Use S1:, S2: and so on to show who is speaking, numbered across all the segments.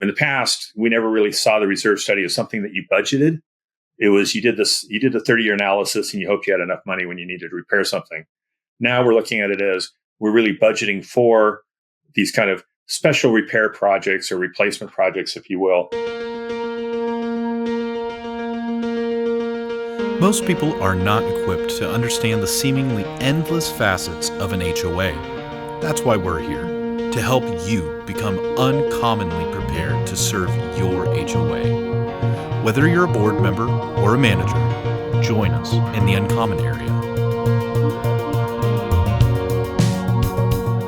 S1: In the past, we never really saw the reserve study as something that you budgeted. It was you did the 30-year analysis and you hoped you had enough money when you needed to repair something. Now we're looking at it as we're really budgeting for these kind of special repair projects or replacement projects, if you will.
S2: Most people are not equipped to understand the seemingly endless facets of an HOA. That's why we're here, to help you become uncommonly prepared to serve your HOA. Whether you're a board member or a manager, join us in the Uncommon Area.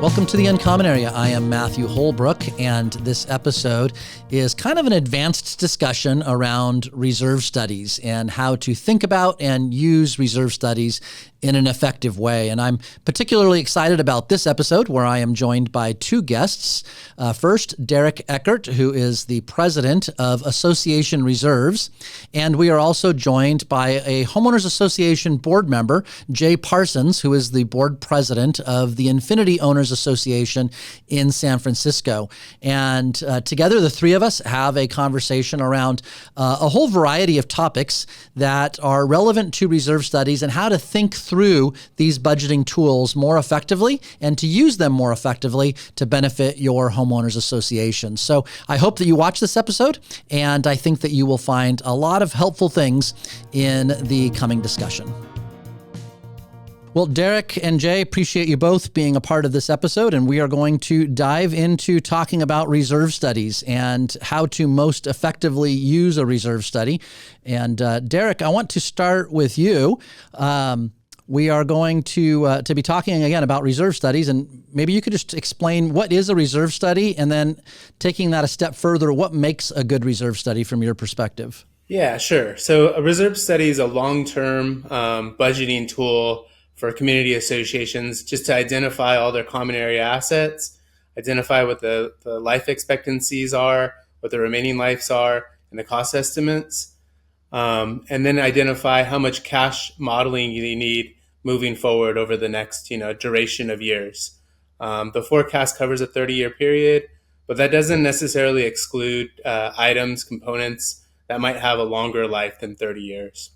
S3: Welcome to the Uncommon Area. I am Matthew Holbrook, and this episode is kind of an advanced discussion around reserve studies and how to think about and use reserve studies in an effective way. And I'm particularly excited about this episode where I am joined by two guests. First, Derek Eckert, who is the president of Association Reserves. And we are also joined by a Homeowners Association board member, Jay Parsons, who is the board president of the Infinity Owners Association in San Francisco. And together, the three of us have a conversation around a whole variety of topics that are relevant to reserve studies and how to think through these budgeting tools more effectively and to use them more effectively to benefit your homeowners association. So I hope that you watch this episode, and I think that you will find a lot of helpful things in the coming discussion. Well, Derek and Jay, appreciate you both being a part of this episode, and we are going to dive into talking about reserve studies and how to most effectively use a reserve study. And Derek, I want to start with you. We are going to be talking again about reserve studies, and maybe you could just explain what is a reserve study, and then taking that a step further, what makes a good reserve study from your perspective?
S4: Yeah, sure. So a reserve study is a long-term budgeting tool for community associations just to identify all their common area assets, identify what the life expectancies are, what the remaining lives are, and the cost estimates, and then identify how much cash modeling you need moving forward over the next duration of years. The forecast covers a 30-year period, but that doesn't necessarily exclude items, components that might have a longer life than 30 years.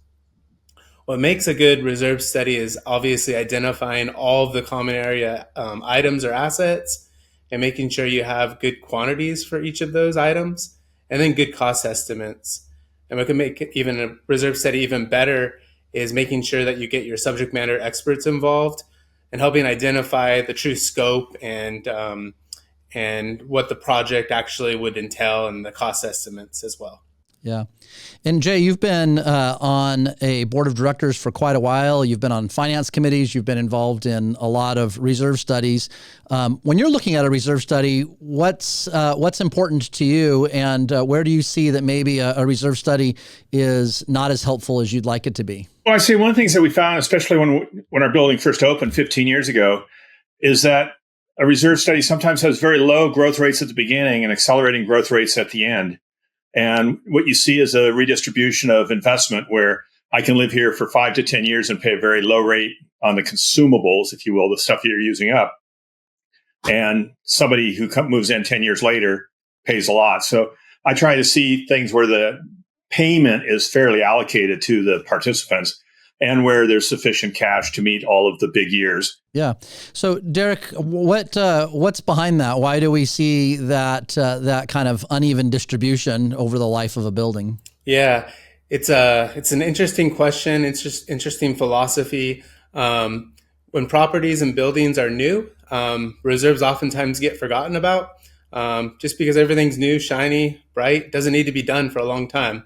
S4: What makes a good reserve study is obviously identifying all of the common area items or assets and making sure you have good quantities for each of those items, and then good cost estimates. And what can make even a reserve study even better is making sure that you get your subject matter experts involved and helping identify the true scope and what the project actually would entail and the cost estimates as well.
S3: Yeah. And Jay, you've been on a board of directors for quite a while. You've been on finance committees. You've been involved in a lot of reserve studies. When you're looking at a reserve study, what's important to you, and where do you see that maybe a reserve study is not as helpful as you'd like it to be?
S1: Well, I see one of the things that we found, especially when our building first opened 15 years ago, is that a reserve study sometimes has very low growth rates at the beginning and accelerating growth rates at the end. And what you see is a redistribution of investment where I can live here for 5 to 10 years and pay a very low rate on the consumables, if you will, the stuff that you're using up. And somebody who moves in 10 years later pays a lot. So I try to see things where the payment is fairly allocated to the participants and where there's sufficient cash to meet all of the big years.
S3: Yeah. So, Derek, what's behind that? Why do we see that kind of uneven distribution over the life of a building?
S4: Yeah, it's an interesting question. It's just interesting philosophy. When properties and buildings are new, reserves oftentimes get forgotten about. Just because everything's new, shiny, bright, doesn't need to be done for a long time.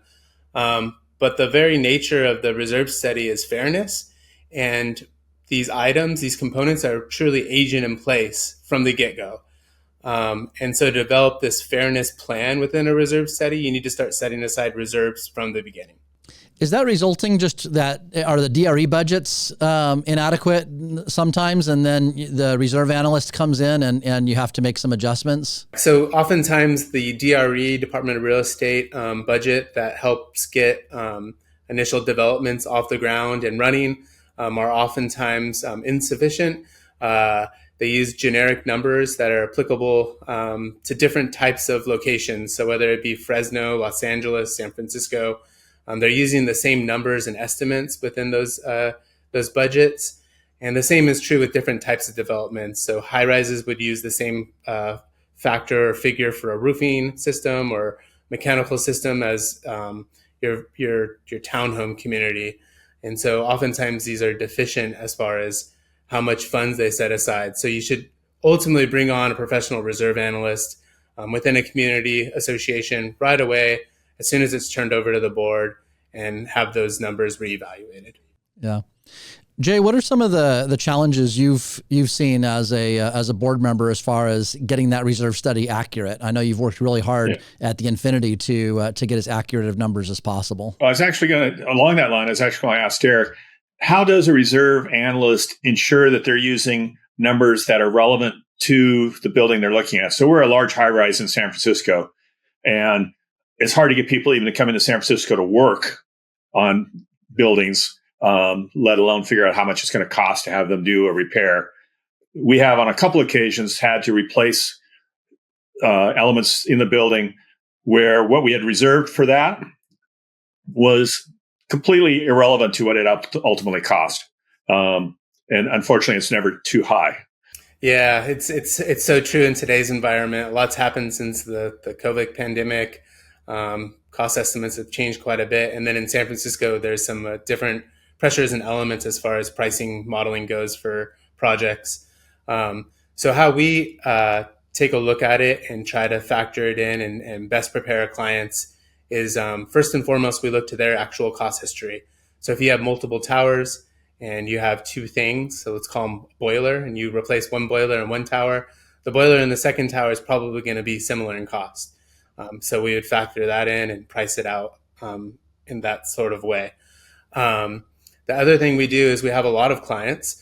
S4: But the very nature of the reserve study is fairness, and these items, these components are truly agent in place from the get-go. And so to develop this fairness plan within a reserve study, you need to start setting aside reserves from the beginning.
S3: Is that resulting just that, are the DRE budgets inadequate sometimes, and then the reserve analyst comes in and you have to make some adjustments?
S4: So oftentimes the DRE, Department of Real Estate budget that helps get initial developments off the ground and running are oftentimes insufficient. They use generic numbers that are applicable to different types of locations. So whether it be Fresno, Los Angeles, San Francisco, they're using the same numbers and estimates within those budgets. And the same is true with different types of developments. So high rises would use the same factor or figure for a roofing system or mechanical system as your townhome community. And so oftentimes these are deficient as far as how much funds they set aside. So you should ultimately bring on a professional reserve analyst within a community association right away as soon as it's turned over to the board and have those numbers reevaluated.
S3: Yeah. Jay, what are some of the challenges you've seen as a board member as far as getting that reserve study accurate? I know you've worked really hard at the Infinity to get as accurate of numbers as possible.
S1: Well, I was actually going to, along that line, I was actually going to ask Derek, how does a reserve analyst ensure that they're using numbers that are relevant to the building they're looking at? So we're a large high-rise in San Francisco, and it's hard to get people even to come into San Francisco to work on buildings, let alone figure out how much it's going to cost to have them do a repair. We have on a couple occasions had to replace elements in the building where what we had reserved for that was completely irrelevant to what it ultimately cost. And unfortunately, it's never too high.
S4: Yeah, it's so true in today's environment. A lot's happened since the COVID pandemic. Cost estimates have changed quite a bit. And then in San Francisco, there's some different pressures and elements as far as pricing modeling goes for projects. So how we take a look at it and try to factor it in and best prepare our clients is first and foremost, we look to their actual cost history. So if you have multiple towers and you have two things, so let's call them boiler, and you replace one boiler in one tower, the boiler in the second tower is probably going to be similar in cost. So we would factor that in and price it out in that sort of way. The other thing we do is we have a lot of clients,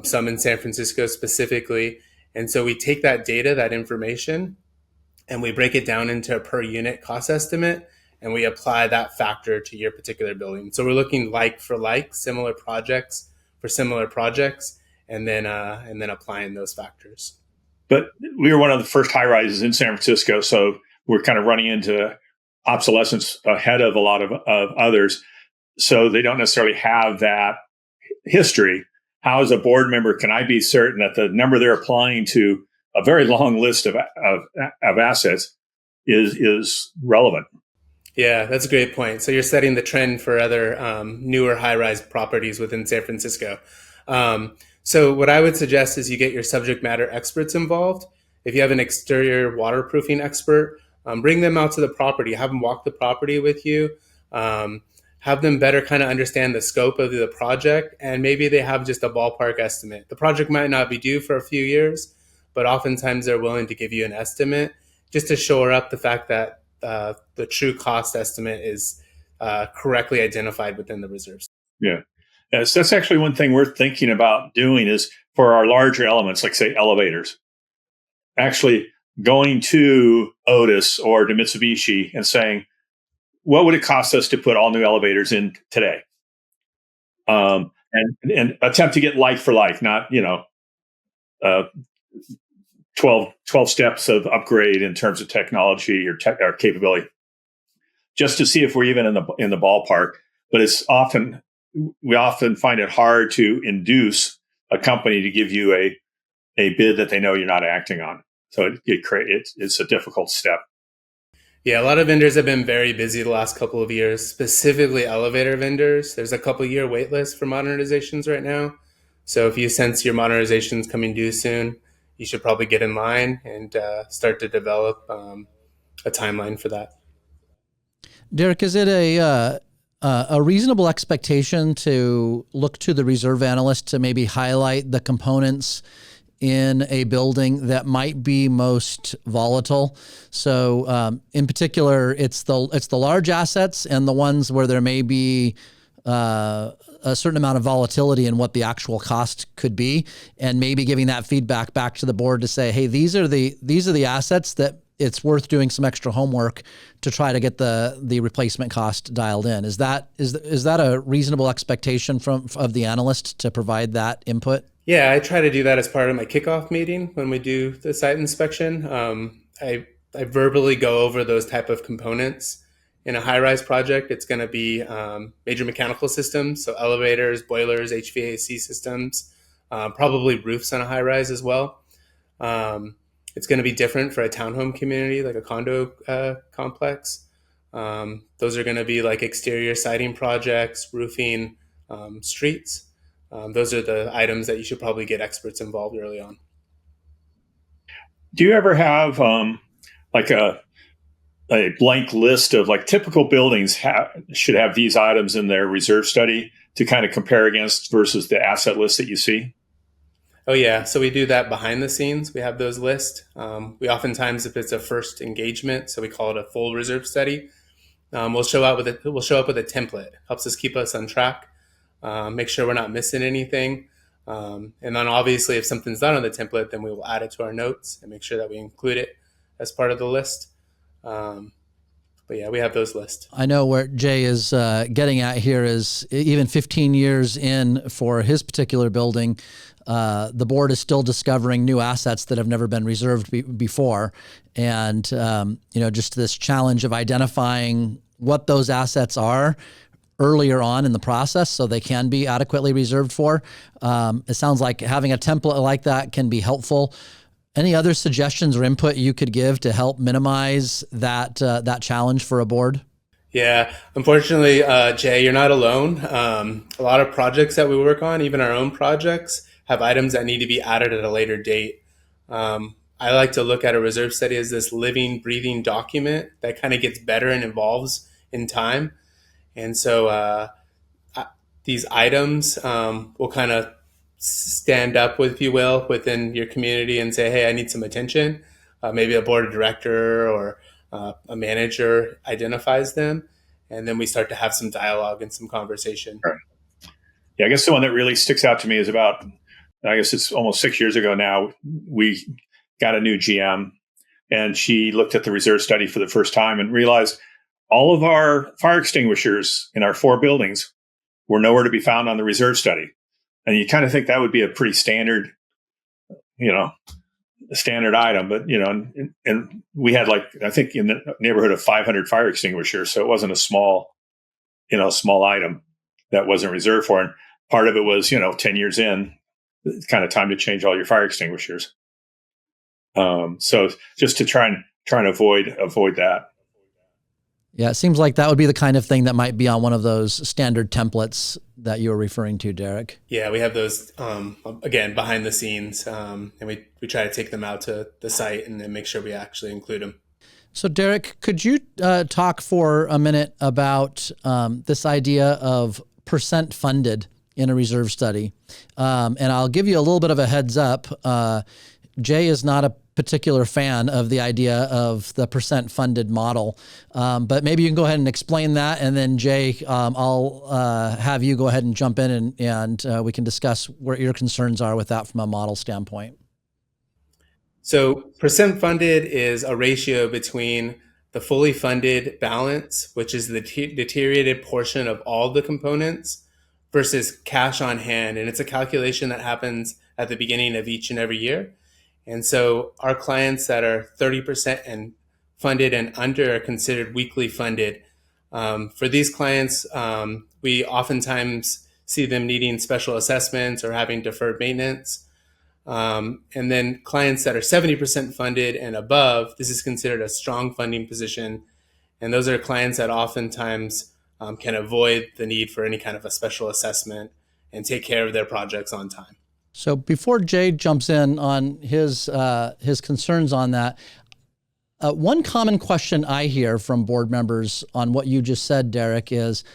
S4: some in San Francisco specifically. And so we take that data, that information, and we break it down into a per unit cost estimate, and we apply that factor to your particular building. So we're looking like for like, similar projects for similar projects, and then applying those factors.
S1: But we were one of the first high rises in San Francisco, so we're kind of running into obsolescence ahead of a lot of others. So they don't necessarily have that history. How, as a board member, can I be certain that the number they're applying to a very long list of assets is relevant?
S4: Yeah, that's a great point. So you're setting the trend for other newer high-rise properties within San Francisco. So what I would suggest is you get your subject matter experts involved. If you have an exterior waterproofing expert, bring them out to the property, have them walk the property with you, have them better kind of understand the scope of the project, and maybe they have just a ballpark estimate. The project might not be due for a few years, but oftentimes they're willing to give you an estimate just to shore up the fact that the true cost estimate is correctly identified within the reserves.
S1: Yeah. So that's actually one thing we're thinking about doing is for our larger elements, like say elevators, actually going to Otis or to Mitsubishi and saying, what would it cost us to put all new elevators in today? And attempt to get like for like, not, 12 steps of upgrade in terms of technology or capability, just to see if we're even in the ballpark. But we often find it hard to induce a company to give you a bid that they know you're not acting on. So it's a difficult step.
S4: Yeah, a lot of vendors have been very busy the last couple of years, specifically elevator vendors. There's a couple year wait list for modernizations right now. So if you sense your modernization's coming due soon, you should probably get in line and start to develop a timeline for that.
S3: Derek, is it a reasonable expectation to look to the reserve analyst to maybe highlight the components in a building that might be most volatile? So in particular, it's the large assets and the ones where there may be a certain amount of volatility in what the actual cost could be, and maybe giving that feedback back to the board to say, hey, these are the assets that it's worth doing some extra homework to try to get the replacement cost dialed in. Is that a reasonable expectation of the analyst to provide that input?
S4: Yeah, I try to do that as part of my kickoff meeting when we do the site inspection. I verbally go over those type of components. In a high-rise project, it's going to be major mechanical systems, so elevators, boilers, HVAC systems, probably roofs on a high-rise as well. It's going to be different for a townhome community, like a condo complex. Those are going to be like exterior siding projects, roofing, streets. Those are the items that you should probably get experts involved early on.
S1: Do you ever have like a blank list of like typical buildings should have these items in their reserve study to kind of compare against versus the asset list that you see?
S4: Oh yeah, so we do that behind the scenes. We have those lists. We oftentimes, if it's a first engagement, so we call it a full reserve study, we'll show up with a template. Helps us keep us on track, make sure we're not missing anything. And then obviously if something's not on the template, then we will add it to our notes and make sure that we include it as part of the list. But yeah, we have those lists.
S3: I know where Jay is getting at here is even 15 years in for his particular building, the board is still discovering new assets that have never been reserved before. And, just this challenge of identifying what those assets are earlier on in the process so they can be adequately reserved for. It sounds like having a template like that can be helpful. Any other suggestions or input you could give to help minimize that challenge for a board?
S4: Yeah, unfortunately, Jay, you're not alone. A lot of projects that we work on, even our own projects, have items that need to be added at a later date. I like to look at a reserve study as this living, breathing document that kind of gets better and evolves in time. And so these items will kind of stand up, if you will, within your community and say, hey, I need some attention. Maybe a board of director or a manager identifies them. And then we start to have some dialogue and some conversation.
S1: Right. Yeah, I guess the one that really sticks out to me is I guess it's almost 6 years ago now, we got a new GM and she looked at the reserve study for the first time and realized all of our fire extinguishers in our 4 buildings were nowhere to be found on the reserve study. And you kind of think that would be a pretty standard item, but and we had I think in the neighborhood of 500 fire extinguishers, so it wasn't a small item that wasn't reserved for. And part of it was 10 years in, it's kind of time to change all your fire extinguishers. So just to try and avoid that.
S3: Yeah, it seems like that would be the kind of thing that might be on one of those standard templates that you were referring to, Derek.
S4: Yeah, we have those, again, behind the scenes, and we try to take them out to the site and then make sure we actually include them.
S3: So, Derek, could you talk for a minute about this idea of percent funded in a reserve study? And I'll give you a little bit of a heads up. Jay is not a particular fan of the idea of the percent funded model. But maybe you can go ahead and explain that. And then Jay, I'll have you go ahead and jump in and we can discuss what your concerns are with that from a model standpoint.
S4: So percent funded is a ratio between the fully funded balance, which is the deteriorated portion of all the components, versus cash on hand. And it's a calculation that happens at the beginning of each and every year. And so our clients that are 30% and funded and under are considered weakly funded. For these clients, we oftentimes see them needing special assessments or having deferred maintenance. And then clients that are 70% funded and above, this is considered a strong funding position. And those are clients that oftentimes can avoid the need for any kind of a special assessment and take care of their projects on time.
S3: So before Jay jumps in on his concerns on that, one common question I hear from board members on what you just said, Derek, is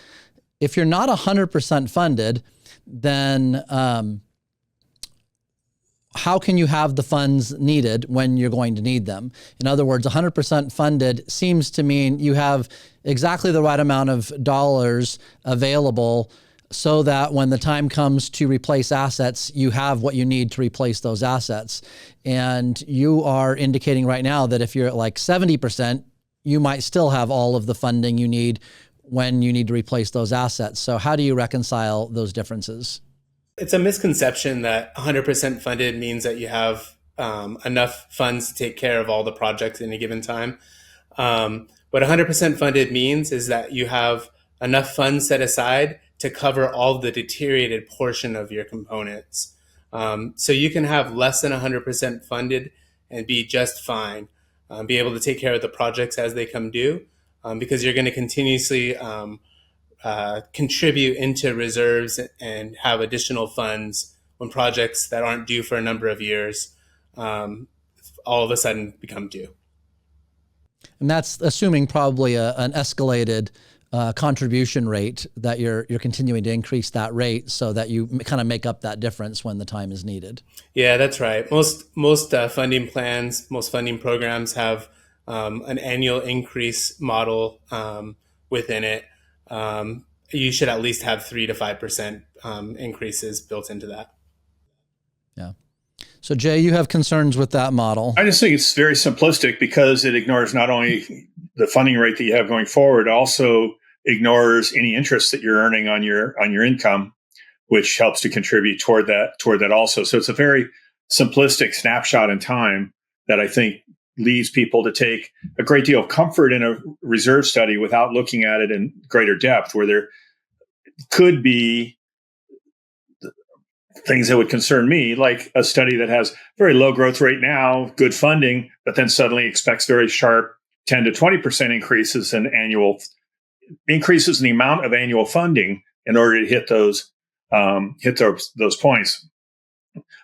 S3: if you're not 100% funded, then how can you have the funds needed when you're going to need them? In other words, 100% funded seems to mean you have exactly the right amount of dollars available so that when the time comes to replace assets, you have what you need to replace those assets. And you are indicating right now that if you're at like 70%, you might still have all of the funding you need when you need to replace those assets. So how do you reconcile those differences?
S4: It's a misconception that 100% funded means that you have enough funds to take care of all the projects in a given time. What 100% funded means is that you have enough funds set aside to cover all the deteriorated portion of your components. So you can have less than 100% funded and be just fine, be able to take care of the projects as they come due, because you're going to continuously contribute into reserves and have additional funds when projects that aren't due for a number of years all of a sudden become due.
S3: And that's assuming probably an escalated contribution rate, that you're continuing to increase that rate so that you kind of make up that difference when the time is needed.
S4: Yeah, that's right. Most funding plans, most funding programs have an annual increase model within it. You should at least have 3 to 5% increases built into that.
S3: Yeah. So Jay, you have concerns with that model.
S1: I just think it's very simplistic because it ignores not only the funding rate that you have going forward, also ignores any interest that you're earning on your income, which helps to contribute toward that also. So it's a very simplistic snapshot in time that I think leads people to take a great deal of comfort in a reserve study without looking at it in greater depth, where there could be things that would concern me, like a study that has very low growth rate now, good funding, but then suddenly expects very sharp 10 to 20% increases in the amount of annual funding in order to hit those points.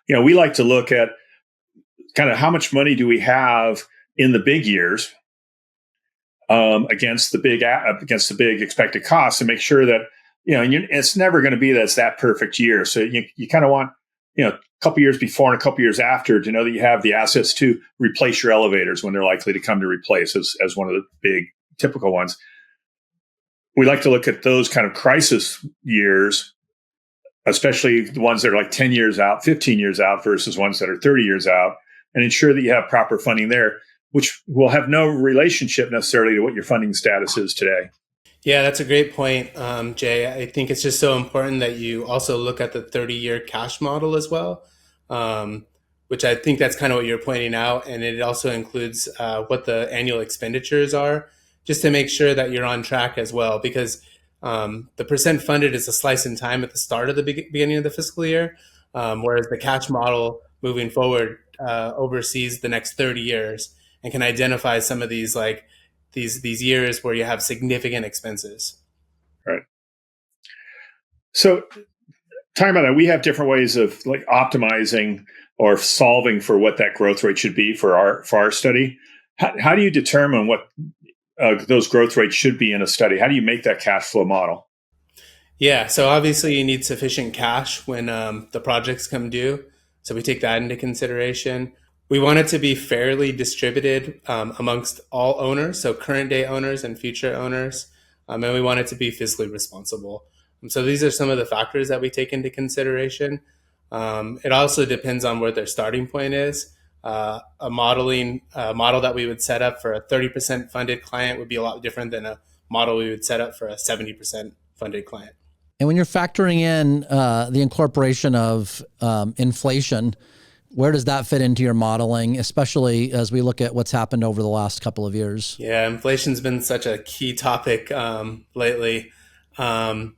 S1: We like to look at kind of how much money do we have in the big years against the big expected costs, and make sure that it's never going to be that perfect year. So you kind of want a couple years before and a couple years after to know that you have the assets to replace your elevators when they're likely to come to replace as one of the big typical ones. We like to look at those kind of crisis years, especially the ones that are like 10 years out, 15 years out versus ones that are 30 years out, and ensure that you have proper funding there, which will have no relationship necessarily to what your funding status is today.
S4: Yeah, that's a great point, Jay. I think it's just so important that you also look at the 30-year cash model as well, which I think that's kind of what you're pointing out. And it also includes what the annual expenditures are, just to make sure that you're on track as well, because the percent funded is a slice in time at the start of the beginning of the fiscal year, whereas the cash model moving forward oversees the next 30 years and can identify some of these these years where you have significant expenses.
S1: Right. So talking about that, we have different ways of optimizing or solving for what that growth rate should be for our study. How do you determine what those growth rates should be in a study? How do you make that cash flow model?
S4: Yeah, so obviously you need sufficient cash when the projects come due. So we take that into consideration. We want it to be fairly distributed amongst all owners, so current day owners and future owners. And we want it to be fiscally responsible. So these are some of the factors that we take into consideration. It also depends on where their starting point is. A model that we would set up for a 30% funded client would be a lot different than a model we would set up for a 70% funded client.
S3: And when you're factoring in the incorporation of inflation, where does that fit into your modeling, especially as we look at what's happened over the last couple of years?
S4: Yeah, inflation's been such a key topic lately. And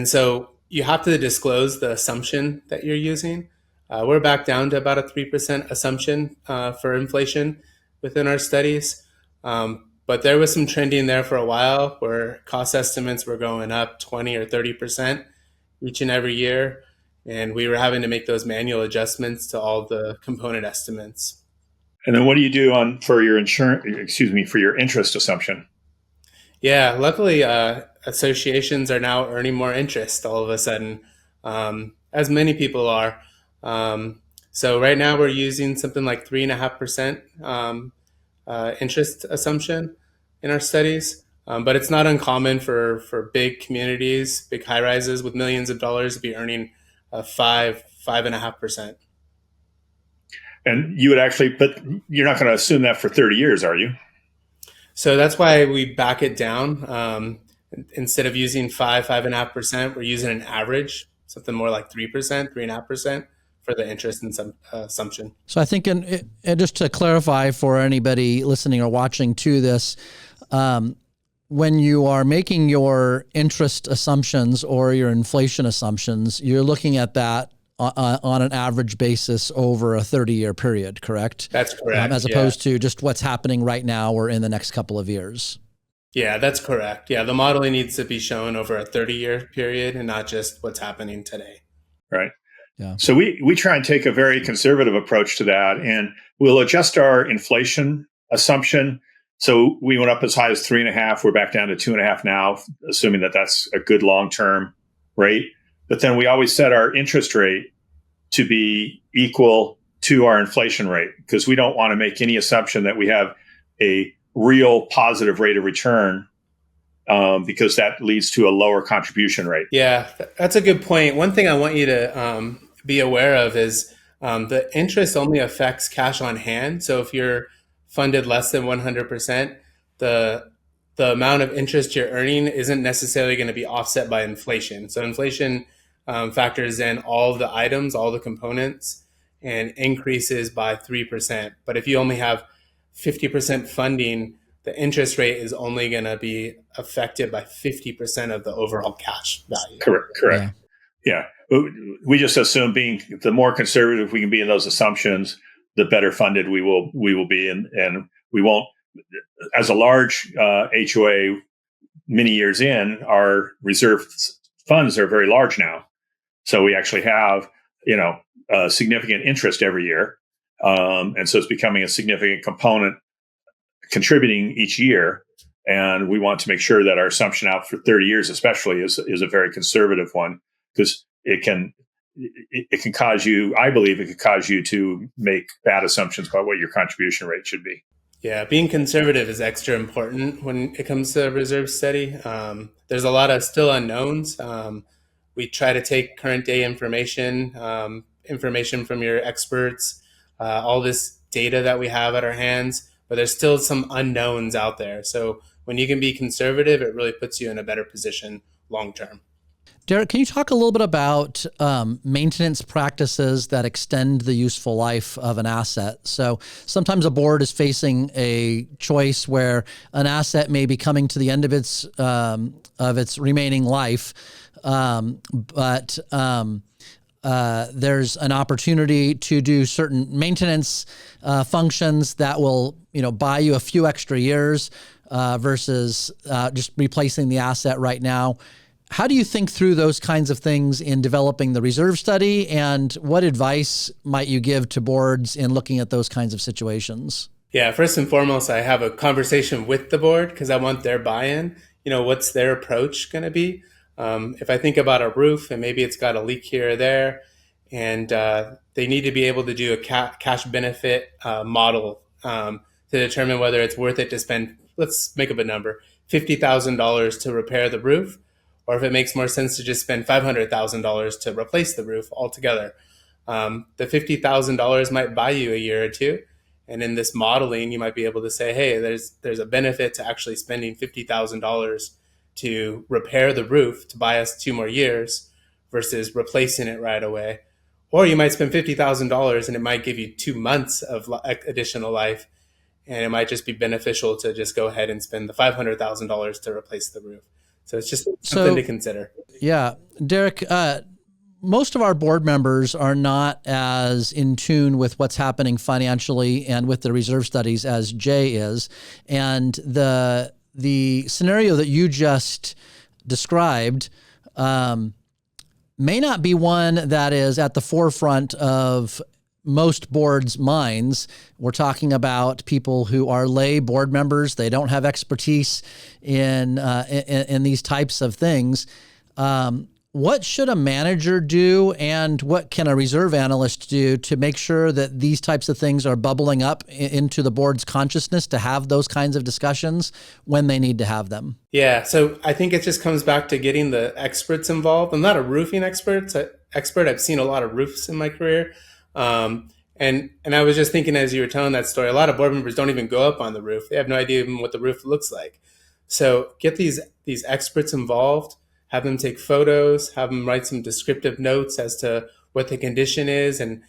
S4: so you have to disclose the assumption that you're using. We're back down to about a 3% assumption for inflation within our studies. But there was some trending there for a while where cost estimates were going up 20 or 30% each and every year. And we were having to make those manual adjustments to all the component estimates.
S1: And then what do you do for your interest assumption?
S4: Yeah, luckily associations are now earning more interest all of a sudden, as many people are. So right now we're using something like 3.5% interest assumption in our studies. But it's not uncommon for big communities, big high rises with millions of dollars to be earning 5.5%.
S1: And you would but you're not going to assume that for 30 years, are you?
S4: So that's why we back it down. Instead of using 5.5%, we're using an average. something more like 3%, 3.5% for the interest and some assumption.
S3: So I think, and just to clarify for anybody listening or watching to this, when you are making your interest assumptions or your inflation assumptions, you're looking at that on an average basis over a 30-year period, correct?
S4: That's correct.
S3: As opposed to just what's happening right now or in the next couple of years.
S4: Yeah, that's correct. Yeah, the modeling needs to be shown over a 30-year period and not just what's happening today.
S1: Right.
S3: Yeah.
S1: So we try and take a very conservative approach to that, and we'll adjust our inflation assumption. So we went up as high as 3.5. We're back down to 2.5 now, assuming that that's a good long-term rate. But then we always set our interest rate to be equal to our inflation rate, because we don't want to make any assumption that we have a real positive rate of return, because that leads to a lower contribution rate.
S4: Yeah, that's a good point. One thing I want you to be aware of is the interest only affects cash on hand. So if you're funded less than 100%, the amount of interest you're earning isn't necessarily going to be offset by inflation. So inflation factors in all the items, all the components, and increases by 3%. But if you only have 50% funding, the interest rate is only going to be affected by 50% of the overall cash value.
S1: Correct. Yeah. We just assume the more conservative we can be in those assumptions, the better funded we will be, and we won't. As a large HOA, many years in, our reserve funds are very large now, so we actually have significant interest every year, and so it's becoming a significant component contributing each year. And we want to make sure that our assumption out for 30 years, especially, is a very conservative one, because it can cause you, I believe, it could cause you to make bad assumptions about what your contribution rate should be.
S4: Yeah, being conservative is extra important when it comes to a reserve study. There's a lot of still unknowns. We try to take current day information from your experts, all this data that we have at our hands, but there's still some unknowns out there. So when you can be conservative, it really puts you in a better position long term.
S3: Derek, can you talk a little bit about maintenance practices that extend the useful life of an asset? So sometimes a board is facing a choice where an asset may be coming to the end of its remaining life, but there's an opportunity to do certain maintenance functions that will, buy you a few extra years versus just replacing the asset right now. How do you think through those kinds of things in developing the reserve study, and what advice might you give to boards in looking at those kinds of situations?
S4: Yeah, first and foremost, I have a conversation with the board because I want their buy-in. What's their approach going to be? If I think about a roof and maybe it's got a leak here or there, and they need to be able to do a cash benefit model to determine whether it's worth it to spend, let's make up a number, $50,000 to repair the roof, or if it makes more sense to just spend $500,000 to replace the roof altogether. The $50,000 might buy you a year or two. And in this modeling, you might be able to say, hey, there's a benefit to actually spending $50,000 to repair the roof to buy us 2 more years versus replacing it right away. Or you might spend $50,000 and it might give you 2 months of additional life. And it might just be beneficial to just go ahead and spend the $500,000 to replace the roof. So it's just something to consider. Yeah.
S3: Derek, most of our board members are not as in tune with what's happening financially and with the reserve studies as Jay is. And the scenario that you just described may not be one that is at the forefront of most boards' minds. We're talking about people who are lay board members. They don't have expertise in these types of things. What should a manager do, and what can a reserve analyst do to make sure that these types of things are bubbling up into the board's consciousness to have those kinds of discussions when they need to have them?
S4: Yeah, so I think it just comes back to getting the experts involved. I'm not a roofing expert. I've seen a lot of roofs in my career. And I was just thinking as you were telling that story, a lot of board members don't even go up on the roof. They have no idea even what the roof looks like. So get these experts involved, have them take photos, have them write some descriptive notes as to what the condition is and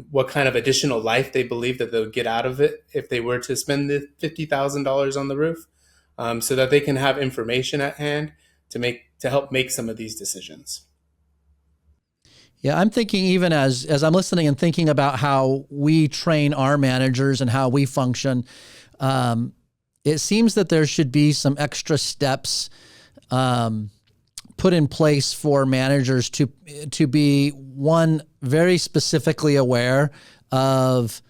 S4: what kind of additional life they believe that they'll get out of it if they were to spend the $50,000 on the roof, so that they can have information at hand to help make some of these decisions.
S3: Yeah, I'm thinking even as I'm listening and thinking about how we train our managers and how we function, it seems that there should be some extra steps put in place for managers to be, one, very specifically aware of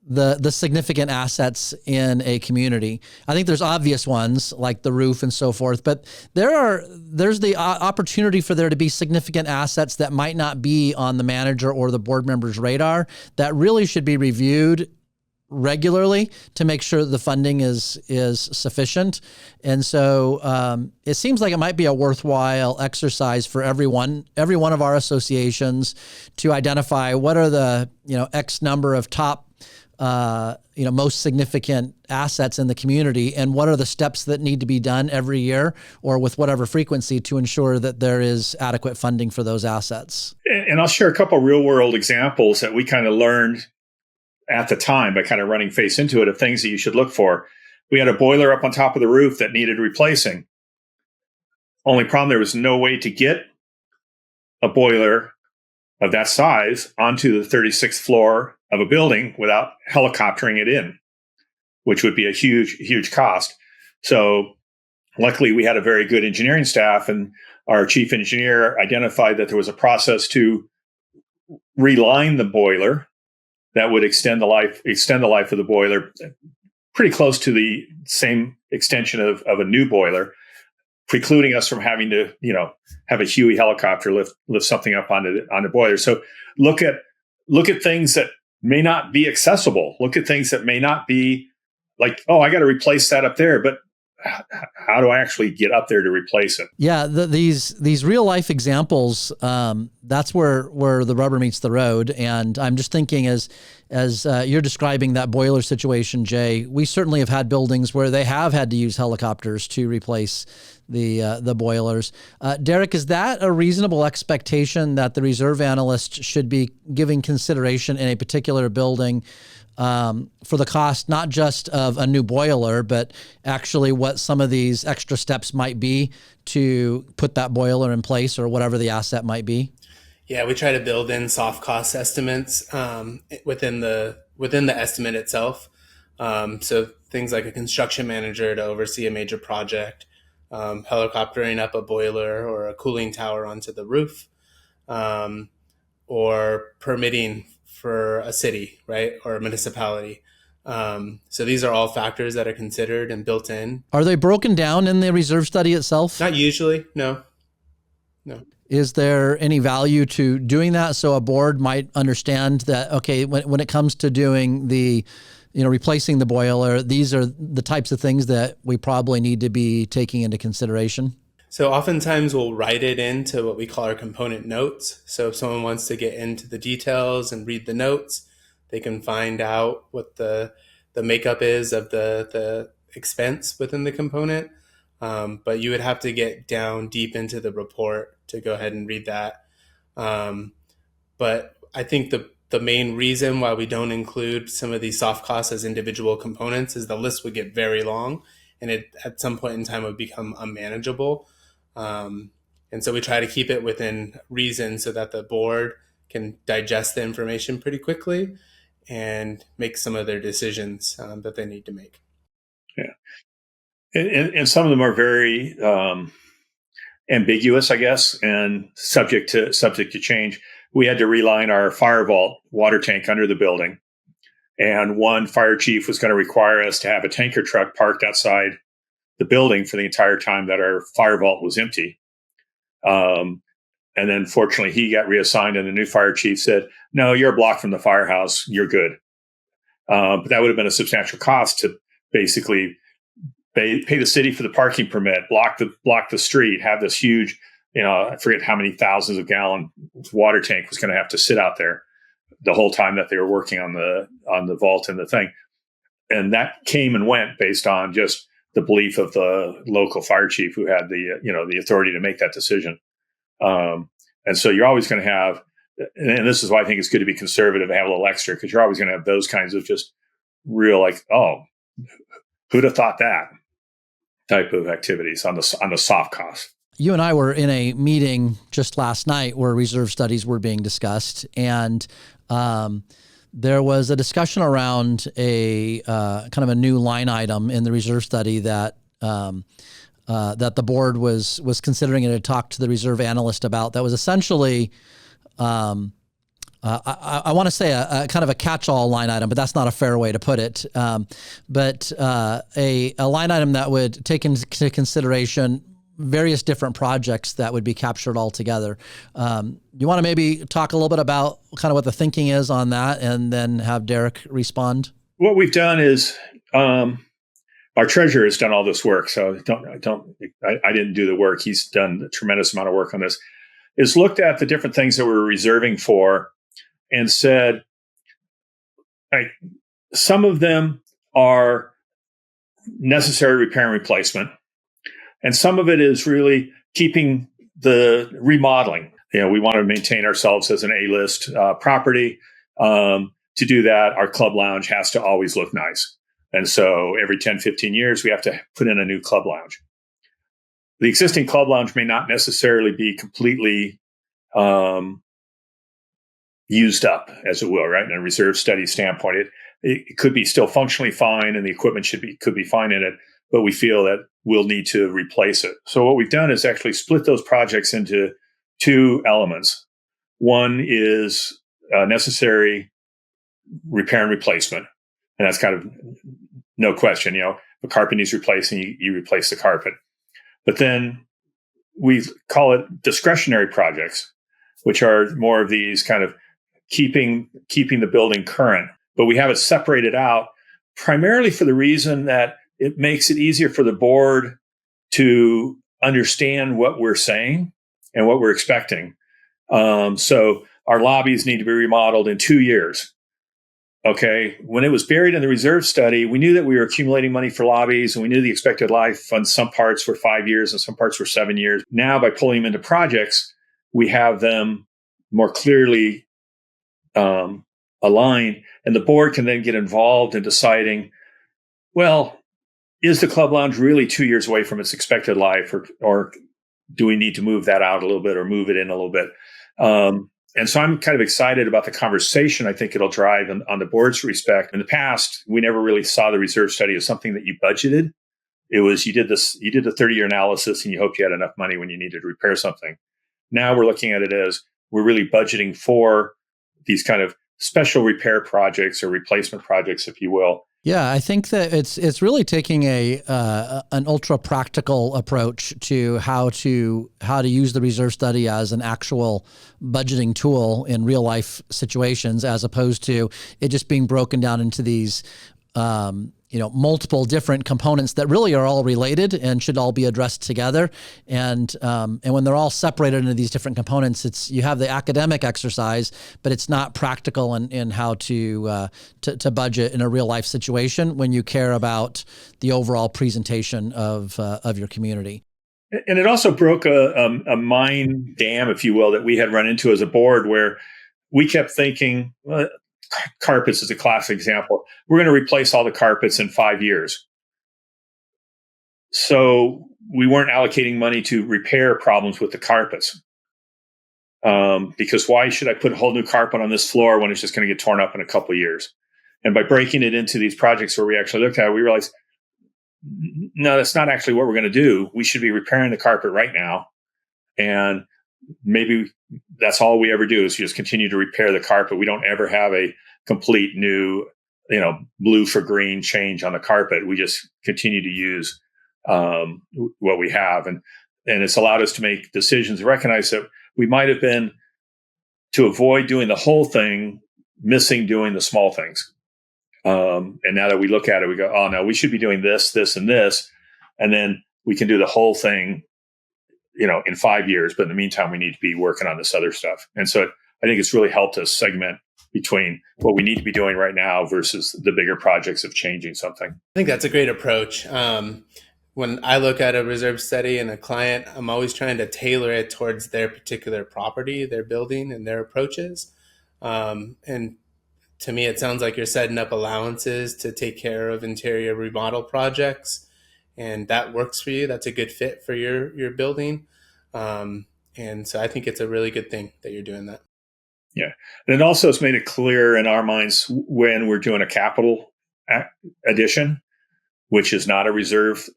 S3: the significant assets in a community. I think there's obvious ones like the roof and so forth, but there's the opportunity for there to be significant assets that might not be on the manager or the board member's radar that really should be reviewed regularly to make sure that the funding is sufficient. And so it seems like it might be a worthwhile exercise for every one of our associations to identify what are the X number of top most significant assets in the community, and what are the steps that need to be done every year or with whatever frequency to ensure that there is adequate funding for those assets.
S1: And I'll share a couple of real world examples that we kind of learned at the time by kind of running face into it of things that you should look for. We had a boiler up on top of the roof that needed replacing. Only problem, there was no way to get a boiler of that size onto the 36th floor of a building without helicoptering it in, which would be a huge, huge cost. So luckily we had a very good engineering staff, and our chief engineer identified that there was a process to reline the boiler that would extend the life of the boiler pretty close to the same extension of a new boiler, precluding us from having to, have a HOA helicopter lift something up onto the boiler. So look at things that may not be accessible. Look at things that may not be like, oh, I got to replace that up there, but how do I actually get up there to replace it?
S3: Yeah, these real life examples, that's where the rubber meets the road. And I'm just thinking as you're describing that boiler situation, Jay, we certainly have had buildings where they have had to use helicopters to replace the boilers. Derek, is that a reasonable expectation that the reserve analyst should be giving consideration in a particular building for the cost, not just of a new boiler, but actually what some of these extra steps might be to put that boiler in place or whatever the asset might be?
S4: Yeah, we try to build in soft cost estimates within the estimate itself. So things like a construction manager to oversee a major project, helicoptering up a boiler or a cooling tower onto the roof, or permitting for a city, right, or a municipality. So these are all factors that are considered and built in.
S3: Are they broken down in the reserve study itself?
S4: Not usually, no.
S3: Is there any value to doing that so a board might understand that, okay, when it comes to doing the, replacing the boiler, these are the types of things that we probably need to be taking into consideration?
S4: So oftentimes we'll write it into what we call our component notes. So if someone wants to get into the details and read the notes, they can find out what the makeup is of the expense within the component. But you would have to get down deep into the report to go ahead and read that. But I think the main reason why we don't include some of these soft costs as individual components is the list would get very long, and it at some point in time would become unmanageable. And so we try to keep it within reason so that the board can digest the information pretty quickly and make some of their decisions that they need to make.
S1: Yeah. And some of them are very ambiguous, I guess, and subject to change. We had to reline our fire vault water tank under the building. And one fire chief was going to require us to have a tanker truck parked outside the building for the entire time that our fire vault was empty. And then fortunately he got reassigned, and the new fire chief said, no, you're a block from the firehouse. You're good. But that would have been a substantial cost to basically pay the city for the parking permit, block the street, have this huge, I forget how many thousands of gallon water tank was going to have to sit out there the whole time that they were working on the vault and the thing. And that came and went based on just the belief of the local fire chief who had the authority to make that decision. And so you're always going to have, and this is why I think it's good to be conservative and have a little extra, because you're always going to have those kinds of just real, like, oh, who'd have thought that type of activities on the soft costs.
S3: You and I were in a meeting just last night where reserve studies were being discussed, and there was a discussion around a kind of a new line item in the reserve study that that the board was considering and had talked to the reserve analyst about. That was essentially, I want to say a kind of a catch-all line item, but that's not a fair way to put it. But a line item that would take into consideration various different projects that would be captured all together. You want to maybe talk a little bit about kind of what the thinking is on that, and then have Derek respond?
S1: What we've done is our treasurer has done all this work, so I didn't do the work. He's done a tremendous amount of work on this. Is looked at the different things that we're reserving for and said, some of them are necessary repair and replacement. And some of it is really keeping the remodeling. We want to maintain ourselves as an A-list property. To do that, our club lounge has to always look nice. And so every 10, 15 years, we have to put in a new club lounge. The existing club lounge may not necessarily be completely used up, as it will, right? In a reserve study standpoint, it could be still functionally fine, and the equipment could be fine in it, but we feel that we'll need to replace it. So what we've done is actually split those projects into two elements. One is necessary repair and replacement, and that's kind of no question. The carpet needs replacing, you replace the carpet. But then we call it discretionary projects, which are more of these kind of keeping the building current. But we have it separated out primarily for the reason that it makes it easier for the board to understand what we're saying and what we're expecting. So our lobbies need to be remodeled in 2 years. Okay. When it was buried in the reserve study, we knew that we were accumulating money for lobbies, and we knew the expected life on some parts were 5 years and some parts were 7 years. Now, by pulling them into projects, we have them more clearly aligned, and the board can then get involved in deciding, well, is the club lounge really 2 years away from its expected life, or do we need to move that out a little bit or move it in a little bit? And so I'm kind of excited about the conversation I think it'll drive on the board's respect. In the past, we never really saw the reserve study as something that you budgeted. It was you did the 30-year analysis and you hoped you had enough money when you needed to repair something. Now we're looking at it as we're really budgeting for these kind of special repair projects or replacement projects, if you will.
S3: Yeah, I think that it's really taking an ultra practical approach to how to use the reserve study as an actual budgeting tool in real life situations, as opposed to it just being broken down into these multiple different components that really are all related and should all be addressed together. And when they're all separated into these different components, you have the academic exercise, but it's not practical in how to budget in a real life situation when you care about the overall presentation of your community.
S1: And it also broke a mind dam, if you will, that we had run into as a board, where we kept thinking, carpets is a classic example. We're going to replace all the carpets in 5 years. So we weren't allocating money to repair problems with the carpets. Because why should I put a whole new carpet on this floor when it's just going to get torn up in a couple of years? And by breaking it into these projects where we actually looked at it, we realized, no, that's not actually what we're going to do. We should be repairing the carpet right now. And maybe that's all we ever do is just continue to repair the carpet. We don't ever have a complete new, blue for green change on the carpet. We just continue to use what we have. And it's allowed us to make decisions, recognize that we might have been, to avoid doing the whole thing, missing doing the small things. And now that we look at it, we go, oh no, we should be doing this, this, and this. And then we can do the whole thing in 5 years, but in the meantime, we need to be working on this other stuff. And so I think it's really helped us segment between what we need to be doing right now versus the bigger projects of changing something.
S4: I think that's a great approach. when I look at a reserve study and a client, I'm always trying to tailor it towards their particular property, their building, and their approaches. And to me, it sounds like you're setting up allowances to take care of interior remodel projects, and that works for you. That's a good fit for your building. And so I think it's a really good thing that you're doing that.
S1: Yeah. And it also has made it clear in our minds when we're doing a capital addition, which is not a reserve,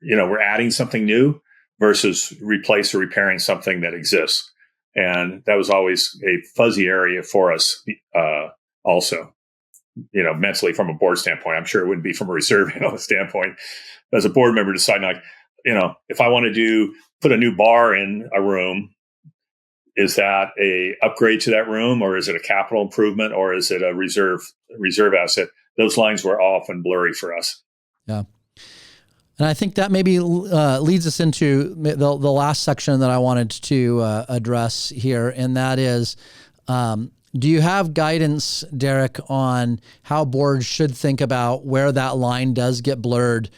S1: we're adding something new versus replace or repairing something that exists. And that was always a fuzzy area for us also, mentally from a board standpoint. I'm sure it wouldn't be from a reserve analyst standpoint. As a board member deciding if I want to put a new bar in a room, is that a upgrade to that room, or is it a capital improvement, or is it a reserve asset? Those lines were often blurry for us.
S3: Yeah. And I think that maybe leads us into the last section that I wanted to address here, and that is, do you have guidance, Derek, on how boards should think about where that line does get blurred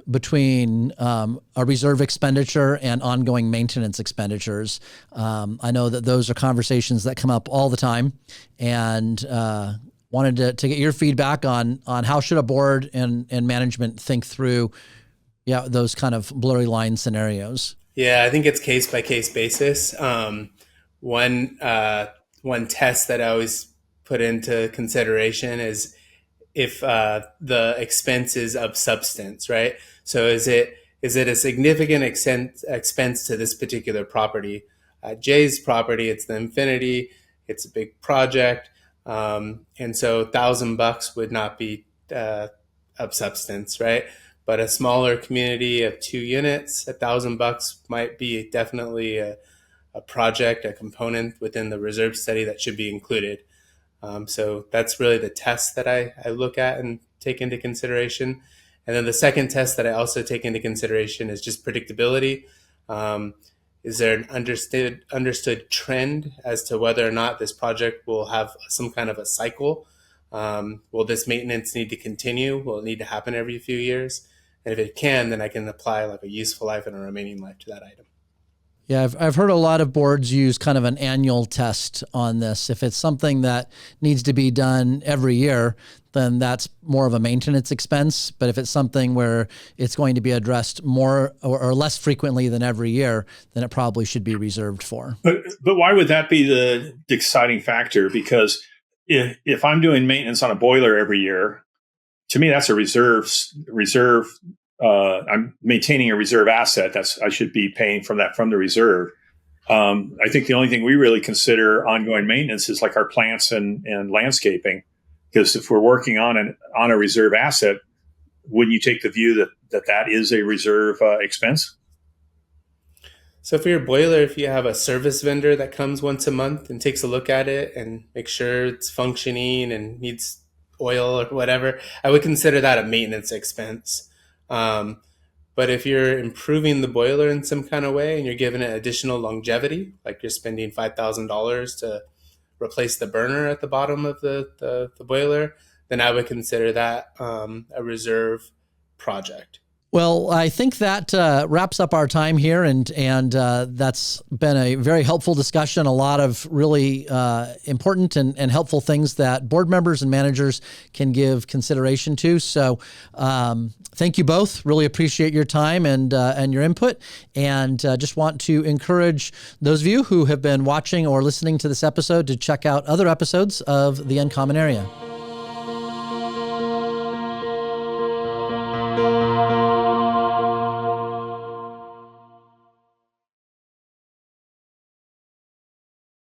S3: between a reserve expenditure and ongoing maintenance expenditures? I know that those are conversations that come up all the time, and wanted to get your feedback on how should a board and management think through those kind of blurry line scenarios.
S4: Yeah, I think it's case by case basis. One test that I always put into consideration is if the expense is of substance, right? So is it a significant expense to this particular property? Jay's property, it's the Infinity, it's a big project, and so $1,000 would not be of substance, right? But a smaller community of 2 units, $1,000 might be definitely a project, a component within the reserve study that should be included. So that's really the test that I look at and take into consideration. And then the second test that I also take into consideration is just predictability. Is there an understood trend as to whether or not this project will have some kind of a cycle? Will this maintenance need to continue? Will it need to happen every few years? And if it can, then I can apply like a useful life and a remaining life to that item.
S3: Yeah, I've heard a lot of boards use kind of an annual test on this. If it's something that needs to be done every year, then that's more of a maintenance expense. But if it's something where it's going to be addressed more or less frequently than every year, then it probably should be reserved for. But
S1: why would that be the deciding factor? Because if I'm doing maintenance on a boiler every year, to me, that's a reserve. I'm maintaining a reserve asset. I should be paying from the reserve. I think the only thing we really consider ongoing maintenance is like our plants and landscaping, because if we're working on a reserve asset, wouldn't you take the view that is a reserve expense?
S4: So for your boiler, if you have a service vendor that comes once a month and takes a look at it and makes sure it's functioning and needs oil or whatever, I would consider that a maintenance expense. But if you're improving the boiler in some kind of way and you're giving it additional longevity, like you're spending $5,000 to replace the burner at the bottom of the boiler, then I would consider that a reserve project.
S3: Well, I think that wraps up our time here, and that's been a very helpful discussion. A lot of really important and helpful things that board members and managers can give consideration to. So, thank you both. Really appreciate your time and your input, and just want to encourage those of you who have been watching or listening to this episode to check out other episodes of The Uncommon Area.